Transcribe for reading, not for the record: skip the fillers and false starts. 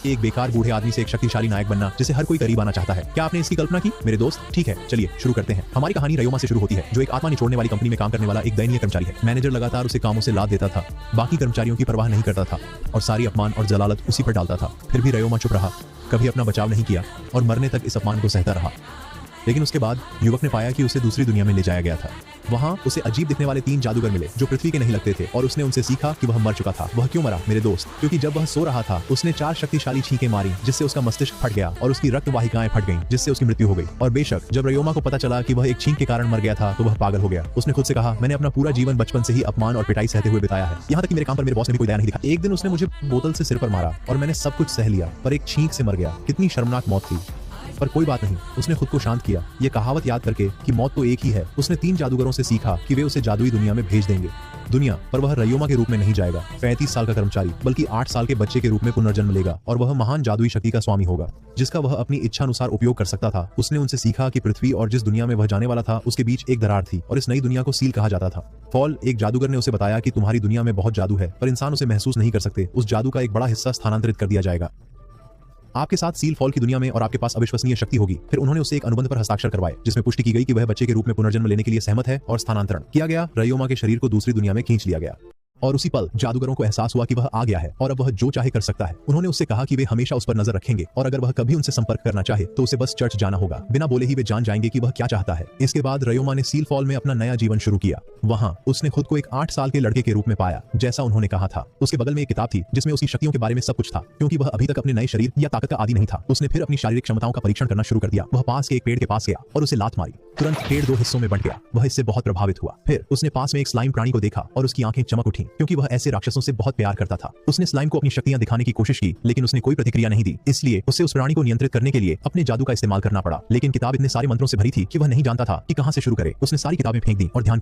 एक बेकार बूढ़े आदमी से एक शक्तिशाली नायक बनना जिसे हर कोई करीब आना चाहता है। क्या आपने इसकी कल्पना की मेरे दोस्त? ठीक है, चलिए शुरू करते हैं। हमारी कहानी रयोमा से शुरू होती है, जो एक आत्मा निचोड़ने वाली कंपनी में काम करने वाला एक दयनीय कर्मचारी है। मैनेजर लगातार उसे कामों से लाद देता था, बाकी कर्मचारियों की परवाह नहीं करता था और सारी अपमान और जलालत उसी पर डालता था। फिर भी रयोमा चुप रहा, कभी अपना बचाव नहीं किया और मरने तक इस अपमान को सहता रहा। लेकिन उसके बाद युवक ने पाया कि उसे दूसरी दुनिया में ले जाया गया था। वहां उसे अजीब दिखने वाले 3 जादूगर मिले जो पृथ्वी के नहीं लगते थे और उसने उनसे सीखा कि वह मर चुका था। वह क्यों मरा मेरे दोस्त? क्योंकि जब वह सो रहा था उसने 4 शक्तिशाली छींकें मारी जिससे उसका मस्तिष्क फट गया और उसकी रक्त वाहिकाएं फट गईं जिससे उसकी मृत्यु हो गई। और बेशक जब रयोमा को पता चला कि वह एक छींक के कारण मर गया था तो वह पागल हो गया। उसने खुद से कहा, मैंने अपना पूरा जीवन बचपन से ही अपमान और पिटाई सहते हुए बिताया है, यहाँ तक कि मेरे काम पर मेरे बॉस ने भी कोई दया नहीं दिखा। एक दिन उसने मुझे बोतल से सिर पर मारा और मैंने सब कुछ सह लिया, पर एक छींक से मर गया। कितनी शर्मनाक मौत थी, पर कोई बात नहीं, उसने खुद को शांत किया, ये कहावत याद करके कि मौत तो एक ही है। उसने 3 जादूगरों से सीखा कि वे उसे जादुई दुनिया में भेज देंगे। दुनिया पर वह रयोमा के रूप में नहीं जाएगा, 35 साल का कर्मचारी, बल्कि 8 साल के बच्चे के रूप में पुनर्जन्म लेगा और वह महान जादुई शक्ति का स्वामी होगा जिसका वह अपनी इच्छा अनुसार उपयोग कर सकता था। उसने उनसे सीखा कि पृथ्वी और जिस दुनिया में वह जाने वाला था उसके बीच एक दरार थी और इस नई दुनिया को सील कहा जाता था। फॉल, एक जादूगर ने उसे बताया कि तुम्हारी दुनिया में बहुत जादू है पर इंसान उसे महसूस नहीं कर सकते। उस जादू का एक बड़ा हिस्सा स्थानांतरित कर दिया जाएगा आपके साथ सील फॉल की दुनिया में और आपके पास अविश्वसनीय शक्ति होगी। फिर उन्होंने उसे एक अनुबंध पर हस्ताक्षर करवाए जिसमें पुष्टि की गई कि वह बच्चे के रूप में पुनर्जन्म लेने के लिए सहमत है और स्थानांतरण किया गया। रयोमा के शरीर को दूसरी दुनिया में खींच लिया गया और उसी पल जादूगरों को एहसास हुआ कि वह आ गया है और अब वह जो चाहे कर सकता है। उन्होंने उससे कहा कि वे हमेशा उस पर नजर रखेंगे और अगर वह कभी उनसे संपर्क करना चाहे तो उसे बस चर्च जाना होगा। बिना बोले ही वे जान जाएंगे कि वह क्या चाहता है। इसके बाद रयोमा ने सील फॉल में अपना नया जीवन शुरू किया। वहां उसने खुद को एक 8 साल के लड़के के रूप में पाया जैसा उन्होंने कहा था। उसके बगल में एक किताब थी जिसमें उसकी शक्तियों के बारे में सब कुछ था। क्योंकि वह अभी तक अपने नए शरीर या ताकत का आदी नहीं था, उसने फिर अपनी शारीरिक क्षमताओं का परीक्षण करना शुरू कर दिया। वह पास के एक पेड़ के पास गया और उसे लात मारी। तुरंत पेड़ 2 हिस्सों में बंट गया। वह इससे बहुत प्रभावित हुआ। फिर उसने पास में एक स्लाइम प्राणी को देखा और उसकी आंखें चमक उठी क्योंकि वह ऐसे राक्षसों से बहुत प्यार करता था। उसने स्लाइम को अपनी शक्तियां दिखाने की कोशिश की लेकिन उसने कोई प्रतिक्रिया नहीं दी, इसलिए उसे उस प्राणी को नियंत्रित करने के लिए अपने जादू का इस्तेमाल करना पड़ा। लेकिन किताब इतने सारे मंत्रों से भरी थी कि वह नहीं जानता था कि कहां से शुरू करे। उसने सारी किताबें फेंक दी और ध्यान